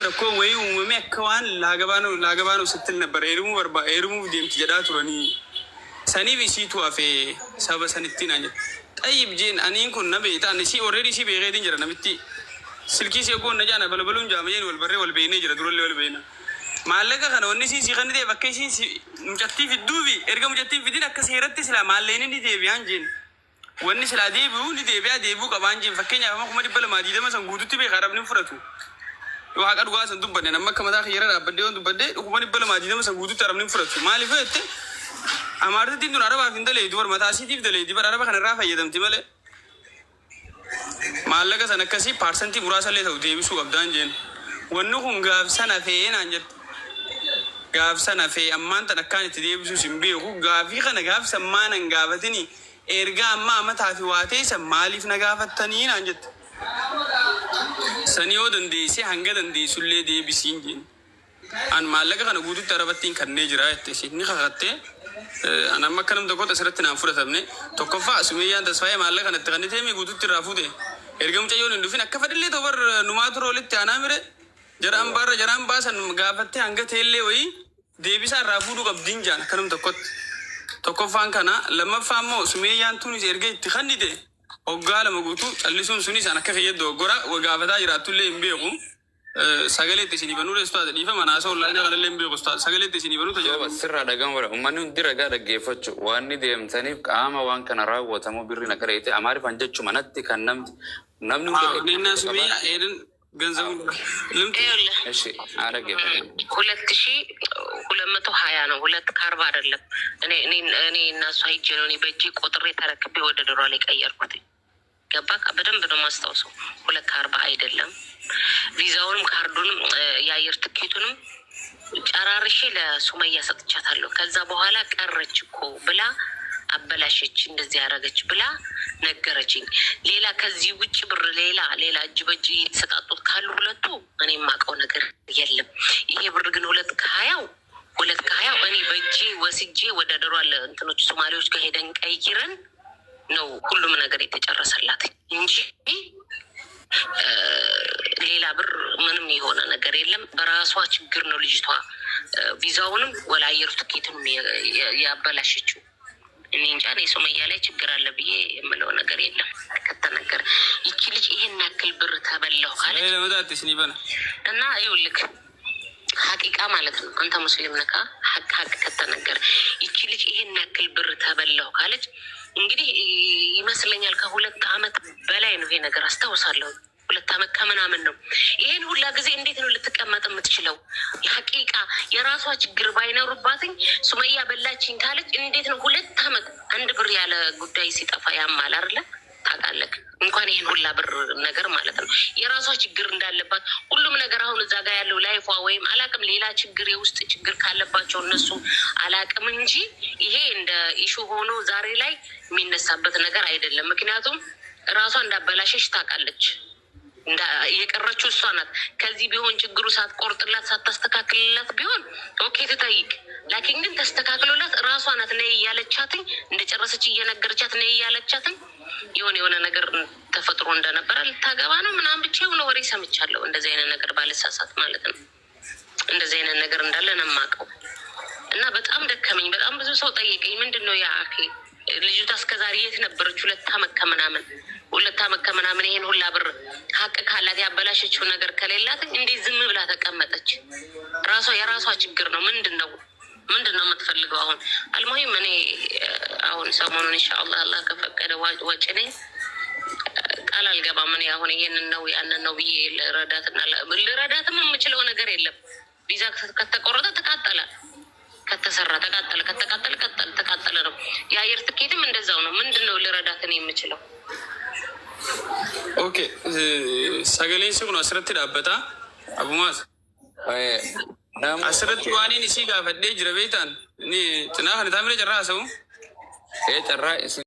እኮ ወይ መመከዋን ላገባነው ስትል ነበር። ኤርሙ ዲምት ጀዳቱረኒ ሰኒ ቢሲቱ አፌ ሰበሰንቲና ጠይብ ጄን አኒን ኩን ነቤታ ነሲ ኦሬዲ ሲ ቤገዲን ጀራ ነብቲ ስልኪ ሲጎ ነጃና በለበሉን ጃመየን ወልበሬ ወልበይኔ ጀራ ድሮለ ወልበይና ማለቀ ከነ ወንሲ ሲኸንዴ በከሲ ሙጨቲ ፊዱቢ ኤርገ ሙጨቲ ፊዲን አከሰይረቲ ስላ ማለይን ዲ ዴቢያን ጄን ወኒ ስላ ዴቡ ዲ ዴቢያ ዴቡ ቀባንጂን ፈከኛ ማኩመዲ በለማዲ ደመሰን ጉዱቲ ቤኸረብን ፍረቱ وعقد قاسن دبنا لما كم ذاك يرى بديون دبدي وكمان يبلا ما جينا مثلا وجود ترى من فرص ما اللي فات أمارة تين دون عربة فين دليل دور متاسي تيف دليل دي بر عربة خنا رافع يدم تماله ما الله كسر نكسي بارسن تي براسة ليه ثودي بيسو أبدان جين ونوهم قاف سنة فين عنجت قاف سنة في أمان تنكان تدي بيسو سيمبيه هو قافي خنا قاف سمانا قافتني إرجع ما متعافي واتي سمالي فينا قافتنين عنجت سنيو دندي سي هنگا دندي سولي دي بسينجين أن مالك أنا قودو تربتين كرني جرايت سيني خاطة أنا ما كنم دكتور أسرت نافورة ثمني تكفى سمية تسوي مالك أنا تغني ثمي قودو ترافودة إرجعهم تيجون ندفين أكفر اللي تور نماط رولي تانا مره جرام باس أن مقابته هنگا تيلي وي دي بيسا رافودو قبضين جان كنم دكتور تكفى أنكنا لما فهموا سمية تونس إرجع تخني ده وقال مقولتو الليسون سونيس أنا كيف يدو غورا وقافدا يراتو اللي يمبيعو سجلت تسيني بنور استاد ديفا ما ناسو الله يجعل اللي يمبيعو استاد سجلت تسيني بنور تجاوب سر هذا كم ورا ومانو دير هذا جيفتش واني ديم ثاني كأما وان كان راو وتمو بيرنا كريته أماري فانجت شو منات كان نم نينا سمي إيرن جنزام لمت إيش على جيفت ولا تشي ولا ما تحيانا ولا تكاربار لك أنا الناس هاي جنوني بيجي قطري ترى كبي وده درالك أيار كتي ገባክ በደንብ ነው ማስታወሰው 240 አይደለም ቪዛውንም ካርዱንም የአየር ትኬቱንም ጨራርሼ ለሱመያ ሰጥቻታለሁ ከዛ በኋላ ቀረች እኮ ብላ አበላሸች እንደዚህ ያረጋች ብላ ነገረችኝ ሌላ ከዚህ ውጭ ብር ሌላ እጅ በእጅ የተሰጣጡት ካሉ ሁለቱ እኔ ማቀው ነገር የለም ይሄ ብር ግን 220 እኔ በእጄ ወስጄ ወደ ደሯል እንትኖች ሶማሌዎች ጋር ሄደን ቀይረን ነው ሁሉም ነገር የተጨረሰላት እንጂ ሌላ ብር ምንም የሆነ ነገር የለም በራሷ ችግር ነው ልጅቷ ቪዛውንም ወላ አየር ትኬቱንም ያበላሸችው እኔ እንጃ ነው ሶማሊያ ላይ ችግር አለ ብዬ የምለው ነገር የለም ከተነገረ ይቺ ልጅ ይሄን ያክል ብር ተበላው ካለ ለመዳትሽ ኒበና እና ይውልክ ሐቂቃ ማለት ነው አንተ ሙስሊም ነካ ሐቅ ከተነገረ ይቺ ልጅ ይሄን ያክል ብር ተበላው ካለች እንግዲህ ይመስለኛል ከ2 አመት በላይ ነው ይሄ ነገር አስተውሳለሁ 2 አመት ከምናምን ነው ይሄን ሁላ ጊዜ እንዴት ነው ልትቀመጥ የምትችለው የሐቂቃ የራሷ ችግር ባይኖርባትኝ ሱመያ በላችኝ ካለች እንዴት ነው 2 አመት አንድ ብር ያለ ጉዳይ ሲጠፋ ያማል አይደለ ታውቃለህ እንኳን ይሄን ሁላ ብር ነገር ማለት ነው የራሷ ችግር እንዳለባት ሁሉም ነገር አሁን እዛ ጋር ያለው ላይፏ ወይም አላቅም ሌላ ችግር የውስጥ ችግር ካለባቸው እነሱ አላቅም እንጂ ይሄ እንደ ኢሹ ሆኖ ዛሬ ላይ የሚነሳበት ነገር አይደለም ምክንያቱም ራሷ እንዳበላሸሽ ታውቃለች የቀረችው እሷ ናት ከዚህ ቢሆን ችግሩ ሳትቆርጥላት ሳታስተካክልላት ቢሆን ኦኬ ትጠይቅ ላኪን ግን ተስተካክሎላት ራሷ ናት ነይ ያለቻትኝ እንደጨረሰች እየነገረቻት ነይ ያለቻትኝ የሆነ ነገር ተፈጥሮ እንደነበረ ልታገባ ነው ምናምን ብቻ የሆነ ወሬ ሰምቻለሁ እንደዚህ አይነት ነገር ባለሳሳት ማለት ነው እንደዚህ አይነት ነገር እንዳለ ነው የማውቀው እና በጣም ደከመኝ በጣም ብዙ ሰው ጠየቀኝ ምንድነው ያ አኺ ልጅቷ እስከዛሬ የት ነበረች 2 አመት ከምናምን ይሄን ሁላ ብር ሀቅ ካላት ያበላሸችው ነገር ከሌላት እንዴት ዝም ብላ ተቀመጠች የራሷ ችግር ነው ምንድነው የምትፈልገው አሁን አልሙሂም እኔ አሁን ሰሞኑን ኢንሻአላህ አላህ ከፈቀደ ወጪ ነኝ ቃል አልገባም እኔ አሁን ይሄንን ነው ያንን ነው ብዬ ልረዳትም የምችለው ነገር የለም ቪዛ ከተቆረጠ ተቃጠለ ከተሰራ ተቃጠለ ነው የአየር ትኬትም እንደዛው ነው ምንድነው ልረዳት እኔ የምችለው ኦኬ ሰገሌን ሲሆን አስረት ዳበታ አቡማስ አስረት ዋኔ ንሲ ጋር ፈዴ ጅረቤታን እኔ ጥና ከነታምረ ጨራሰው ጨራ